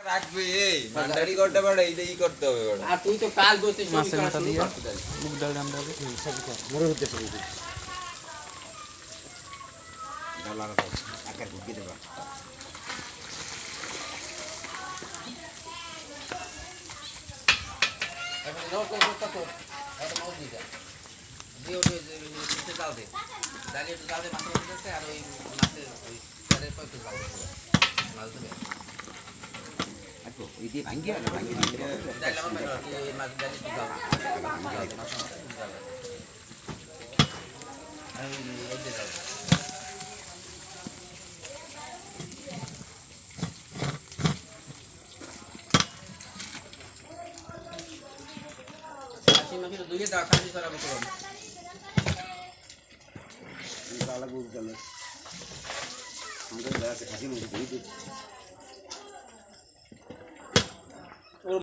রাখবে এই মান্ডারি করতে পারে এই করতে হবে বড় আর তুই তো কাল বলছিস মাছের মাথা দিয়ে মুগ ডাল রান্না হবে মরে হতে শুরু করে ডাল লাগাতে আকার ঢুকিয়ে দেবা এখন নাও কই করতে তো এটা মাছ দিটা দিয়ে ওই নিচে জাল দে জালে একটু জাল দে মাছ দিতেছে আর ওই মাছের ওই চারে কত জাল দে মাছ দেবে আচ্ছা এই দিয়ে ভাঙিয়ে ডাল আমার এই মাছ ডাল একটু জাল দে মাছ জাল এই যে জাল মাছের দুইয়ে দাও খাসি সারা বছর ডাল লাগবে ডাল আমাদের আছে খাসি মুরগি